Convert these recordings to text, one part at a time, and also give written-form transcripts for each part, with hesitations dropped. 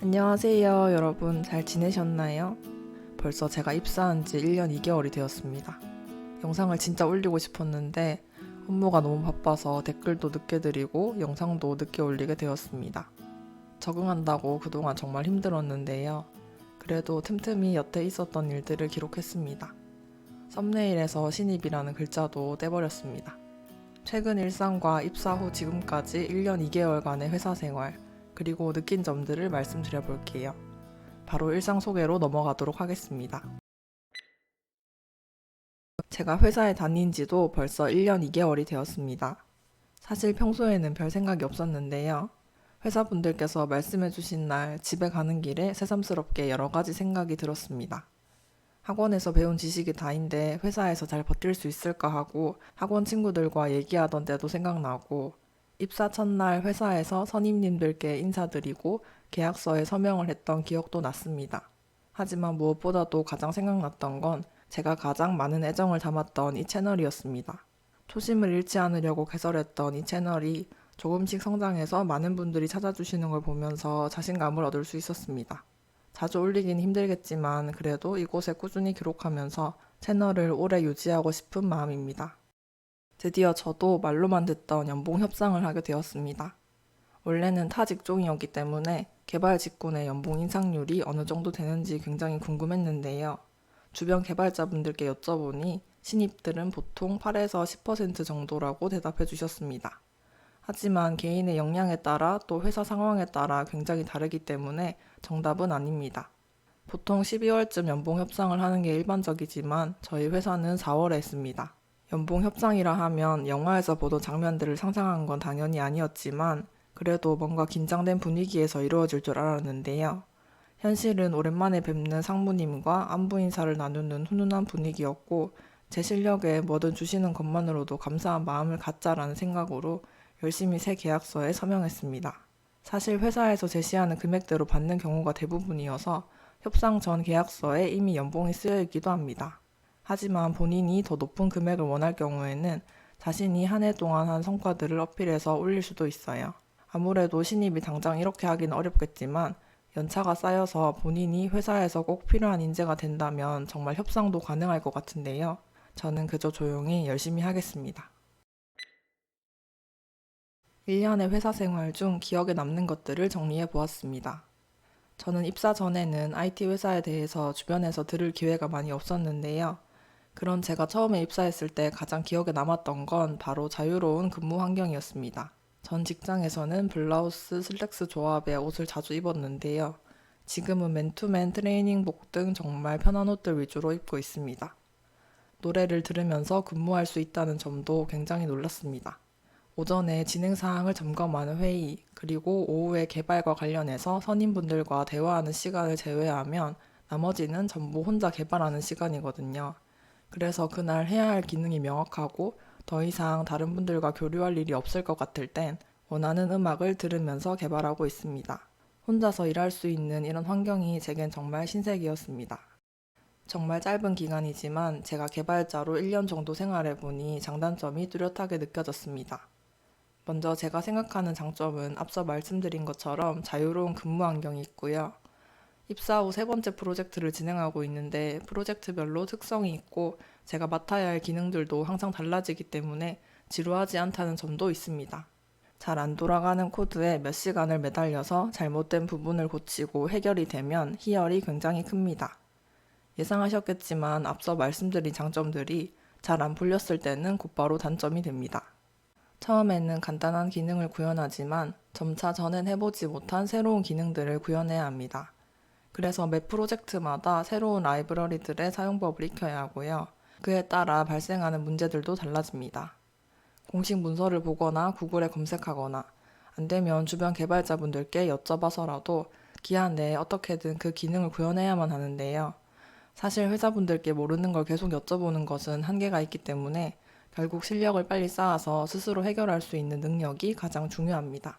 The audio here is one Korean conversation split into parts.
안녕하세요, 여러분. 잘 지내셨나요? 벌써 제가 입사한 지 1년 2개월이 되었습니다. 영상을 진짜 올리고 싶었는데 업무가 너무 바빠서 댓글도 늦게 드리고 영상도 늦게 올리게 되었습니다. 적응한다고 그동안 정말 힘들었는데요. 그래도 틈틈이 여태 있었던 일들을 기록했습니다. 썸네일에서 신입이라는 글자도 떼버렸습니다. 최근 일상과 입사 후 지금까지 1년 2개월간의 회사 생활, 그리고 느낀 점들을 말씀드려 볼게요. 바로 일상 소개로 넘어가도록 하겠습니다. 제가 회사에 다닌 지도 벌써 1년 2개월이 되었습니다. 사실 평소에는 별 생각이 없었는데요. 회사분들께서 말씀해 주신 날 집에 가는 길에 새삼스럽게 여러 가지 생각이 들었습니다. 학원에서 배운 지식이 다인데 회사에서 잘 버틸 수 있을까 하고 학원 친구들과 얘기하던 때도 생각나고 입사 첫날 회사에서 선임님들께 인사드리고 계약서에 서명을 했던 기억도 났습니다. 하지만 무엇보다도 가장 생각났던 건 제가 가장 많은 애정을 담았던 이 채널이었습니다. 초심을 잃지 않으려고 개설했던 이 채널이 조금씩 성장해서 많은 분들이 찾아주시는 걸 보면서 자신감을 얻을 수 있었습니다. 자주 올리긴 힘들겠지만 그래도 이곳에 꾸준히 기록하면서 채널을 오래 유지하고 싶은 마음입니다. 드디어 저도 말로만 듣던 연봉 협상을 하게 되었습니다. 원래는 타 직종이었기 때문에 개발 직군의 연봉 인상률이 어느 정도 되는지 굉장히 궁금했는데요. 주변 개발자분들께 여쭤보니 신입들은 보통 8에서 10% 정도라고 대답해 주셨습니다. 하지만 개인의 역량에 따라 또 회사 상황에 따라 굉장히 다르기 때문에 정답은 아닙니다. 보통 12월쯤 연봉 협상을 하는 게 일반적이지만 저희 회사는 4월에 했습니다. 연봉 협상이라 하면 영화에서 보던 장면들을 상상한 건 당연히 아니었지만 그래도 뭔가 긴장된 분위기에서 이루어질 줄 알았는데요. 현실은 오랜만에 뵙는 상무님과 안부 인사를 나누는 훈훈한 분위기였고 제 실력에 뭐든 주시는 것만으로도 감사한 마음을 갖자라는 생각으로 열심히 새 계약서에 서명했습니다. 사실 회사에서 제시하는 금액대로 받는 경우가 대부분이어서 협상 전 계약서에 이미 연봉이 쓰여 있기도 합니다. 하지만 본인이 더 높은 금액을 원할 경우에는 자신이 한 해 동안 한 성과들을 어필해서 올릴 수도 있어요. 아무래도 신입이 당장 이렇게 하기는 어렵겠지만 연차가 쌓여서 본인이 회사에서 꼭 필요한 인재가 된다면 정말 협상도 가능할 것 같은데요. 저는 그저 조용히 열심히 하겠습니다. 1년의 회사 생활 중 기억에 남는 것들을 정리해 보았습니다. 저는 입사 전에는 IT 회사에 대해서 주변에서 들을 기회가 많이 없었는데요. 그런 제가 처음에 입사했을 때 가장 기억에 남았던 건 바로 자유로운 근무 환경이었습니다. 전 직장에서는 블라우스, 슬랙스 조합의 옷을 자주 입었는데요. 지금은 맨투맨 트레이닝복 등 정말 편한 옷들 위주로 입고 있습니다. 노래를 들으면서 근무할 수 있다는 점도 굉장히 놀랐습니다. 오전에 진행사항을 점검하는 회의, 그리고 오후에 개발과 관련해서 선임분들과 대화하는 시간을 제외하면 나머지는 전부 혼자 개발하는 시간이거든요. 그래서 그날 해야 할 기능이 명확하고 더 이상 다른 분들과 교류할 일이 없을 것 같을 땐 원하는 음악을 들으면서 개발하고 있습니다. 혼자서 일할 수 있는 이런 환경이 제겐 정말 신세계였습니다. 정말 짧은 기간이지만 제가 개발자로 1년 정도 생활해보니 장단점이 뚜렷하게 느껴졌습니다. 먼저 제가 생각하는 장점은 앞서 말씀드린 것처럼 자유로운 근무 환경이 있고요. 입사 후 세 번째 프로젝트를 진행하고 있는데 프로젝트별로 특성이 있고 제가 맡아야 할 기능들도 항상 달라지기 때문에 지루하지 않다는 점도 있습니다. 잘 안 돌아가는 코드에 몇 시간을 매달려서 잘못된 부분을 고치고 해결이 되면 희열이 굉장히 큽니다. 예상하셨겠지만 앞서 말씀드린 장점들이 잘 안 풀렸을 때는 곧바로 단점이 됩니다. 처음에는 간단한 기능을 구현하지만 점차 전엔 해보지 못한 새로운 기능들을 구현해야 합니다. 그래서 매 프로젝트마다 새로운 라이브러리들의 사용법을 익혀야 하고요. 그에 따라 발생하는 문제들도 달라집니다. 공식 문서를 보거나 구글에 검색하거나 안 되면 주변 개발자분들께 여쭤봐서라도 기한 내에 어떻게든 그 기능을 구현해야만 하는데요. 사실 회사분들께 모르는 걸 계속 여쭤보는 것은 한계가 있기 때문에 결국 실력을 빨리 쌓아서 스스로 해결할 수 있는 능력이 가장 중요합니다.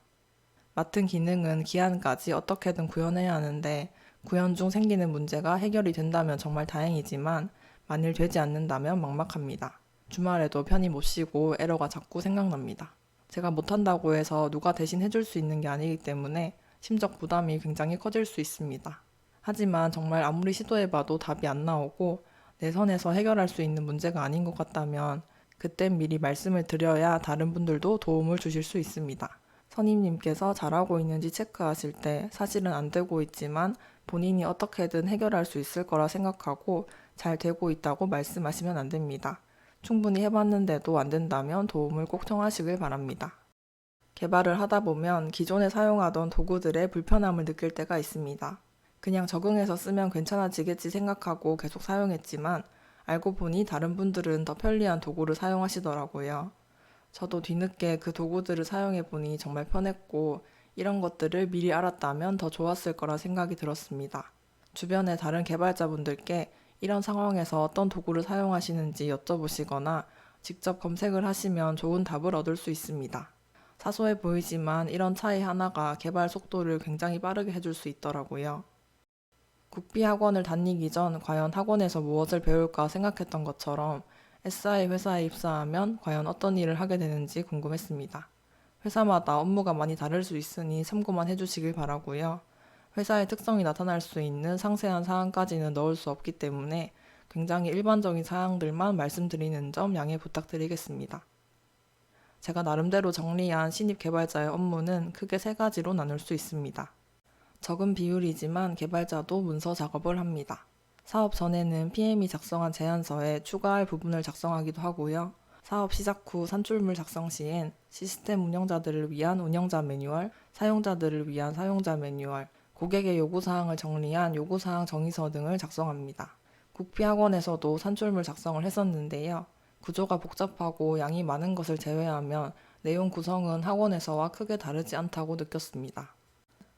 맡은 기능은 기한까지 어떻게든 구현해야 하는데 구현 중 생기는 문제가 해결이 된다면 정말 다행이지만 만일 되지 않는다면 막막합니다. 주말에도 편히 못 쉬고 에러가 자꾸 생각납니다. 제가 못한다고 해서 누가 대신 해줄 수 있는 게 아니기 때문에 심적 부담이 굉장히 커질 수 있습니다. 하지만 정말 아무리 시도해봐도 답이 안 나오고 내 선에서 해결할 수 있는 문제가 아닌 것 같다면 그땐 미리 말씀을 드려야 다른 분들도 도움을 주실 수 있습니다. 선임님께서 잘하고 있는지 체크하실 때 사실은 안 되고 있지만 본인이 어떻게든 해결할 수 있을 거라 생각하고 잘 되고 있다고 말씀하시면 안 됩니다. 충분히 해봤는데도 안 된다면 도움을 꼭 청하시길 바랍니다. 개발을 하다 보면 기존에 사용하던 도구들의 불편함을 느낄 때가 있습니다. 그냥 적응해서 쓰면 괜찮아지겠지 생각하고 계속 사용했지만 알고 보니 다른 분들은 더 편리한 도구를 사용하시더라고요. 저도 뒤늦게 그 도구들을 사용해 보니 정말 편했고 이런 것들을 미리 알았다면 더 좋았을 거라 생각이 들었습니다. 주변의 다른 개발자분들께 이런 상황에서 어떤 도구를 사용하시는지 여쭤보시거나 직접 검색을 하시면 좋은 답을 얻을 수 있습니다. 사소해 보이지만 이런 차이 하나가 개발 속도를 굉장히 빠르게 해줄 수 있더라고요. 국비 학원을 다니기 전 과연 학원에서 무엇을 배울까 생각했던 것처럼 SI 회사에 입사하면 과연 어떤 일을 하게 되는지 궁금했습니다. 회사마다 업무가 많이 다를 수 있으니 참고만 해주시길 바라고요. 회사의 특성이 나타날 수 있는 상세한 사항까지는 넣을 수 없기 때문에 굉장히 일반적인 사항들만 말씀드리는 점 양해 부탁드리겠습니다. 제가 나름대로 정리한 신입 개발자의 업무는 크게 3가지로 나눌 수 있습니다. 적은 비율이지만 개발자도 문서 작업을 합니다. 사업 전에는 PM이 작성한 제안서에 추가할 부분을 작성하기도 하고요. 사업 시작 후 산출물 작성 시엔 시스템 운영자들을 위한 운영자 매뉴얼, 사용자들을 위한 사용자 매뉴얼, 고객의 요구사항을 정리한 요구사항 정의서 등을 작성합니다. 국비학원에서도 산출물 작성을 했었는데요. 구조가 복잡하고 양이 많은 것을 제외하면 내용 구성은 학원에서와 크게 다르지 않다고 느꼈습니다.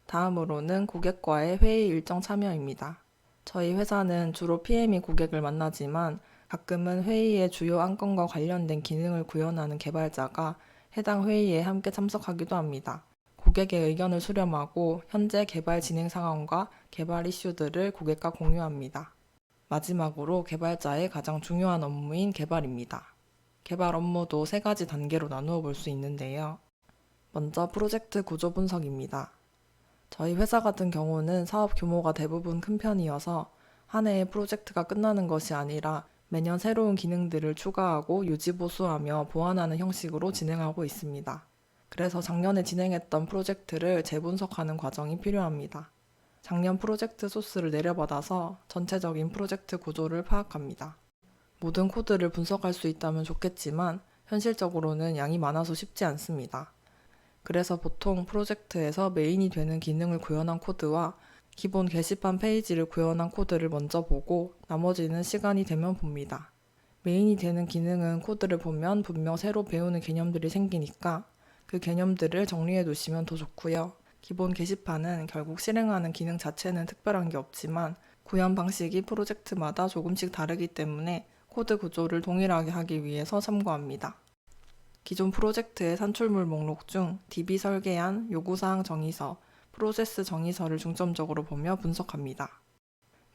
다음으로는 고객과의 회의 일정 참여입니다. 저희 회사는 주로 PM이 고객을 만나지만 가끔은 회의의 주요 안건과 관련된 기능을 구현하는 개발자가 해당 회의에 함께 참석하기도 합니다. 고객의 의견을 수렴하고 현재 개발 진행 상황과 개발 이슈들을 고객과 공유합니다. 마지막으로 개발자의 가장 중요한 업무인 개발입니다. 개발 업무도 3가지 단계로 나누어 볼 수 있는데요. 먼저 프로젝트 구조 분석입니다. 저희 회사 같은 경우는 사업 규모가 대부분 큰 편이어서 한 해에 프로젝트가 끝나는 것이 아니라 매년 새로운 기능들을 추가하고 유지 보수하며 보완하는 형식으로 진행하고 있습니다. 그래서 작년에 진행했던 프로젝트를 재분석하는 과정이 필요합니다. 작년 프로젝트 소스를 내려받아서 전체적인 프로젝트 구조를 파악합니다. 모든 코드를 분석할 수 있다면 좋겠지만 현실적으로는 양이 많아서 쉽지 않습니다. 그래서 보통 프로젝트에서 메인이 되는 기능을 구현한 코드와 기본 게시판 페이지를 구현한 코드를 먼저 보고 나머지는 시간이 되면 봅니다. 메인이 되는 기능은 코드를 보면 분명 새로 배우는 개념들이 생기니까 그 개념들을 정리해 두시면 더 좋고요. 기본 게시판은 결국 실행하는 기능 자체는 특별한 게 없지만 구현 방식이 프로젝트마다 조금씩 다르기 때문에 코드 구조를 동일하게 하기 위해서 참고합니다. 기존 프로젝트의 산출물 목록 중 DB 설계안, 요구사항 정의서, 프로세스 정의서를 중점적으로 보며 분석합니다.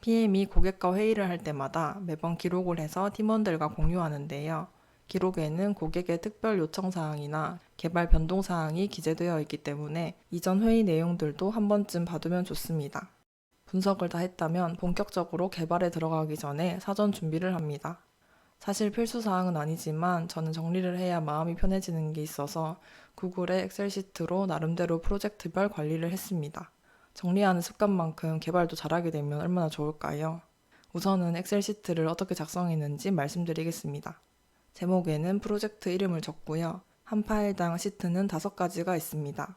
PM이 고객과 회의를 할 때마다 매번 기록을 해서 팀원들과 공유하는데요. 기록에는 고객의 특별 요청사항이나 개발 변동사항이 기재되어 있기 때문에 이전 회의 내용들도 한 번쯤 봐두면 좋습니다. 분석을 다 했다면 본격적으로 개발에 들어가기 전에 사전 준비를 합니다. 사실 필수사항은 아니지만 저는 정리를 해야 마음이 편해지는 게 있어서 구글의 엑셀 시트로 나름대로 프로젝트별 관리를 했습니다. 정리하는 습관만큼 개발도 잘하게 되면 얼마나 좋을까요? 우선은 엑셀 시트를 어떻게 작성했는지 말씀드리겠습니다. 제목에는 프로젝트 이름을 적고요. 한 파일당 시트는 5가지가 있습니다.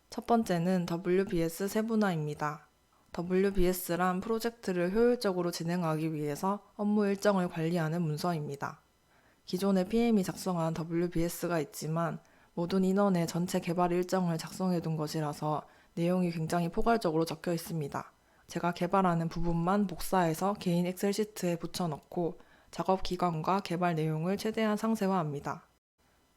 첫 번째는 WBS 세분화입니다. WBS란 프로젝트를 효율적으로 진행하기 위해서 업무 일정을 관리하는 문서입니다. 기존에 PM이 작성한 WBS가 있지만 모든 인원의 전체 개발 일정을 작성해 둔 것이라서 내용이 굉장히 포괄적으로 적혀 있습니다. 제가 개발하는 부분만 복사해서 개인 엑셀 시트에 붙여넣고 작업 기간과 개발 내용을 최대한 상세화합니다.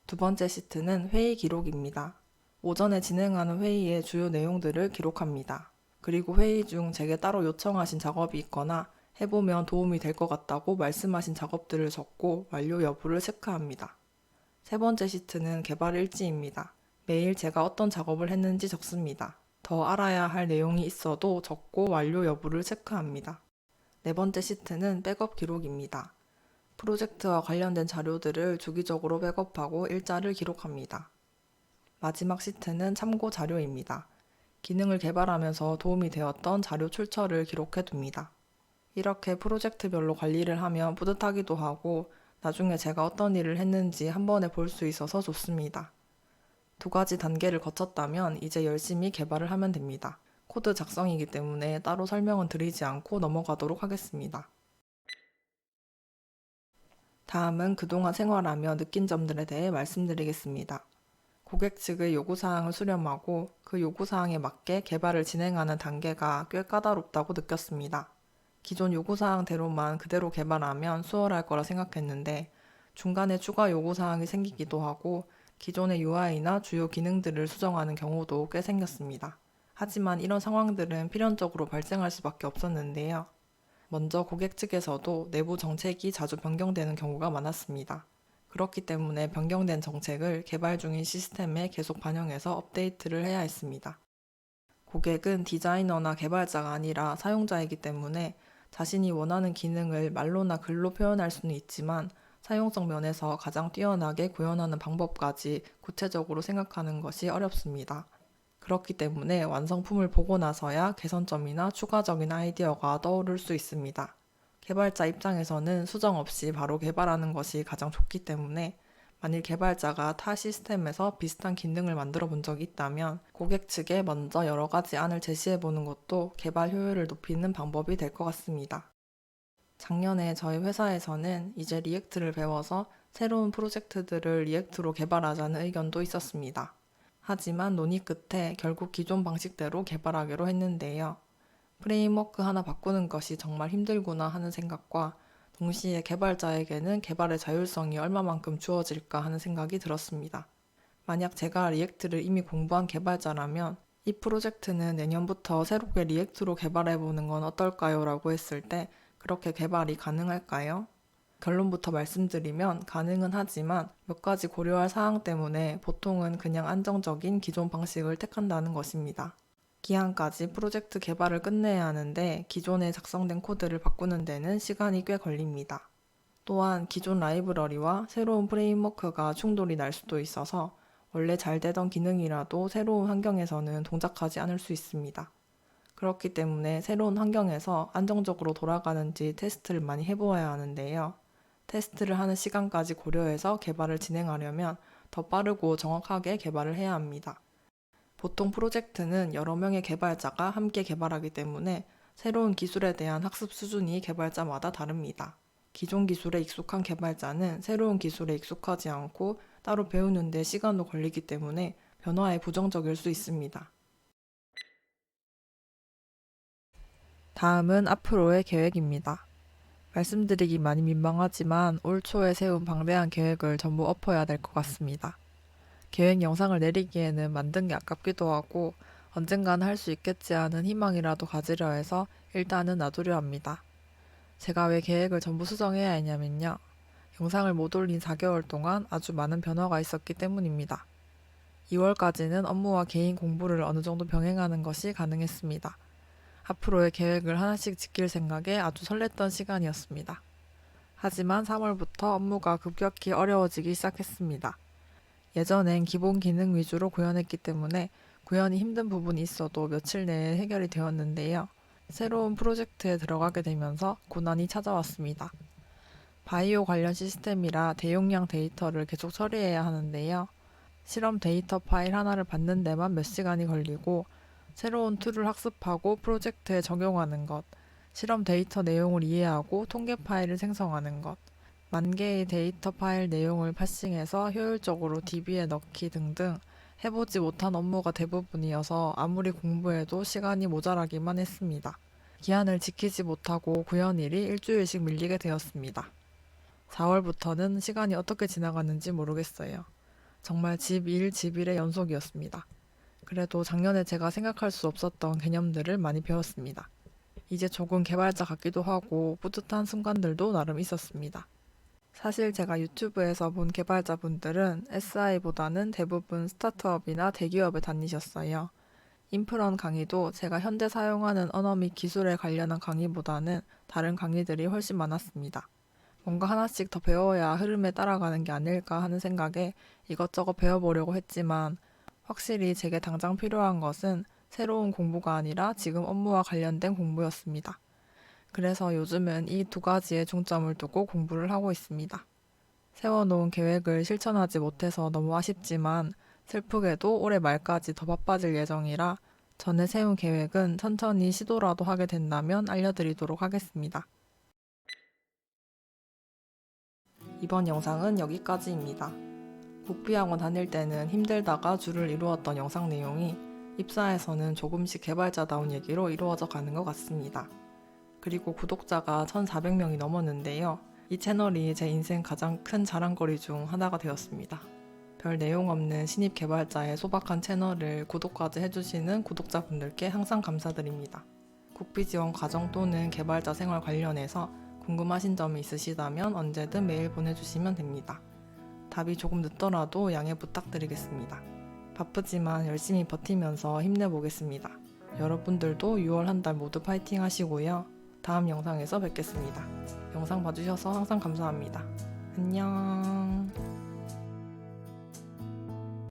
두 번째 시트는 회의 기록입니다. 오전에 진행하는 회의의 주요 내용들을 기록합니다. 그리고 회의 중 제게 따로 요청하신 작업이 있거나 해보면 도움이 될 것 같다고 말씀하신 작업들을 적고 완료 여부를 체크합니다. 세 번째 시트는 개발 일지입니다. 매일 제가 어떤 작업을 했는지 적습니다. 더 알아야 할 내용이 있어도 적고 완료 여부를 체크합니다. 네 번째 시트는 백업 기록입니다. 프로젝트와 관련된 자료들을 주기적으로 백업하고 일자를 기록합니다. 마지막 시트는 참고 자료입니다. 기능을 개발하면서 도움이 되었던 자료 출처를 기록해 둡니다. 이렇게 프로젝트별로 관리를 하면 뿌듯하기도 하고 나중에 제가 어떤 일을 했는지 한 번에 볼 수 있어서 좋습니다. 두 가지 단계를 거쳤다면 이제 열심히 개발을 하면 됩니다. 코드 작성이기 때문에 따로 설명은 드리지 않고 넘어가도록 하겠습니다. 다음은 그동안 생활하며 느낀 점들에 대해 말씀드리겠습니다. 고객 측의 요구사항을 수렴하고 그 요구사항에 맞게 개발을 진행하는 단계가 꽤 까다롭다고 느꼈습니다. 기존 요구사항대로만 그대로 개발하면 수월할 거라 생각했는데 중간에 추가 요구사항이 생기기도 하고 기존의 UI나 주요 기능들을 수정하는 경우도 꽤 생겼습니다. 하지만 이런 상황들은 필연적으로 발생할 수밖에 없었는데요. 먼저 고객 측에서도 내부 정책이 자주 변경되는 경우가 많았습니다. 그렇기 때문에 변경된 정책을 개발 중인 시스템에 계속 반영해서 업데이트를 해야 했습니다. 고객은 디자이너나 개발자가 아니라 사용자이기 때문에 자신이 원하는 기능을 말로나 글로 표현할 수는 있지만 사용성 면에서 가장 뛰어나게 구현하는 방법까지 구체적으로 생각하는 것이 어렵습니다. 그렇기 때문에 완성품을 보고 나서야 개선점이나 추가적인 아이디어가 떠오를 수 있습니다. 개발자 입장에서는 수정 없이 바로 개발하는 것이 가장 좋기 때문에 만일 개발자가 타 시스템에서 비슷한 기능을 만들어 본 적이 있다면 고객 측에 먼저 여러 가지 안을 제시해 보는 것도 개발 효율을 높이는 방법이 될 것 같습니다. 작년에 저희 회사에서는 이제 리액트를 배워서 새로운 프로젝트들을 리액트로 개발하자는 의견도 있었습니다. 하지만 논의 끝에 결국 기존 방식대로 개발하기로 했는데요. 프레임워크 하나 바꾸는 것이 정말 힘들구나 하는 생각과 동시에 개발자에게는 개발의 자율성이 얼마만큼 주어질까 하는 생각이 들었습니다. 만약 제가 리액트를 이미 공부한 개발자라면 이 프로젝트는 내년부터 새롭게 리액트로 개발해보는 건 어떨까요? 라고 했을 때 그렇게 개발이 가능할까요? 결론부터 말씀드리면 가능은 하지만 몇 가지 고려할 사항 때문에 보통은 그냥 안정적인 기존 방식을 택한다는 것입니다. 기한까지 프로젝트 개발을 끝내야 하는데 기존에 작성된 코드를 바꾸는 데는 시간이 꽤 걸립니다. 또한 기존 라이브러리와 새로운 프레임워크가 충돌이 날 수도 있어서 원래 잘 되던 기능이라도 새로운 환경에서는 동작하지 않을 수 있습니다. 그렇기 때문에 새로운 환경에서 안정적으로 돌아가는지 테스트를 많이 해보아야 하는데요. 테스트를 하는 시간까지 고려해서 개발을 진행하려면 더 빠르고 정확하게 개발을 해야 합니다. 보통 프로젝트는 여러 명의 개발자가 함께 개발하기 때문에 새로운 기술에 대한 학습 수준이 개발자마다 다릅니다. 기존 기술에 익숙한 개발자는 새로운 기술에 익숙하지 않고 따로 배우는 데 시간도 걸리기 때문에 변화에 부정적일 수 있습니다. 다음은 앞으로의 계획입니다. 말씀드리기 많이 민망하지만 올 초에 세운 방대한 계획을 전부 엎어야 될 것 같습니다. 계획 영상을 내리기에는 만든 게 아깝기도 하고 언젠가는 할 수 있겠지 하는 희망이라도 가지려 해서 일단은 놔두려 합니다. 제가 왜 계획을 전부 수정해야 했냐면요. 영상을 못 올린 4개월 동안 아주 많은 변화가 있었기 때문입니다. 2월까지는 업무와 개인 공부를 어느 정도 병행하는 것이 가능했습니다. 앞으로의 계획을 하나씩 지킬 생각에 아주 설렜던 시간이었습니다. 하지만 3월부터 업무가 급격히 어려워지기 시작했습니다. 예전엔 기본 기능 위주로 구현했기 때문에 구현이 힘든 부분이 있어도 며칠 내에 해결이 되었는데요. 새로운 프로젝트에 들어가게 되면서 고난이 찾아왔습니다. 바이오 관련 시스템이라 대용량 데이터를 계속 처리해야 하는데요. 실험 데이터 파일 하나를 받는 데만 몇 시간이 걸리고 새로운 툴을 학습하고 프로젝트에 적용하는 것, 실험 데이터 내용을 이해하고 통계 파일을 생성하는 것, 만 개의 데이터 파일 내용을 파싱해서 효율적으로 DB에 넣기 등등 해보지 못한 업무가 대부분이어서 아무리 공부해도 시간이 모자라기만 했습니다. 기한을 지키지 못하고 구현일이 일주일씩 밀리게 되었습니다. 4월부터는 시간이 어떻게 지나갔는지 모르겠어요. 정말 집 일, 집 일의 연속이었습니다. 그래도 작년에 제가 생각할 수 없었던 개념들을 많이 배웠습니다. 이제 조금 개발자 같기도 하고 뿌듯한 순간들도 나름 있었습니다. 사실 제가 유튜브에서 본 개발자분들은 SI보다는 대부분 스타트업이나 대기업에 다니셨어요. 인프런 강의도 제가 현재 사용하는 언어 및 기술에 관련한 강의보다는 다른 강의들이 훨씬 많았습니다. 뭔가 하나씩 더 배워야 흐름에 따라가는 게 아닐까 하는 생각에 이것저것 배워보려고 했지만 확실히 제게 당장 필요한 것은 새로운 공부가 아니라 지금 업무와 관련된 공부였습니다. 그래서 요즘은 이 두 가지에 중점을 두고 공부를 하고 있습니다. 세워놓은 계획을 실천하지 못해서 너무 아쉽지만 슬프게도 올해 말까지 더 바빠질 예정이라 전에 세운 계획은 천천히 시도라도 하게 된다면 알려드리도록 하겠습니다. 이번 영상은 여기까지입니다. 국비학원 다닐 때는 힘들다가 줄을 이루었던 영상 내용이 입사에서는 조금씩 개발자다운 얘기로 이루어져 가는 것 같습니다. 그리고 구독자가 1,400명이 넘었는데요. 이 채널이 제 인생 가장 큰 자랑거리 중 하나가 되었습니다. 별 내용 없는 신입 개발자의 소박한 채널을 구독까지 해주시는 구독자분들께 항상 감사드립니다. 국비 지원 과정 또는 개발자 생활 관련해서 궁금하신 점이 있으시다면 언제든 메일 보내주시면 됩니다. 답이 조금 늦더라도 양해 부탁드리겠습니다. 바쁘지만 열심히 버티면서 힘내보겠습니다. 여러분들도 6월 한 달 모두 파이팅 하시고요. 다음 영상에서 뵙겠습니다. 영상 봐주셔서 항상 감사합니다. 안녕.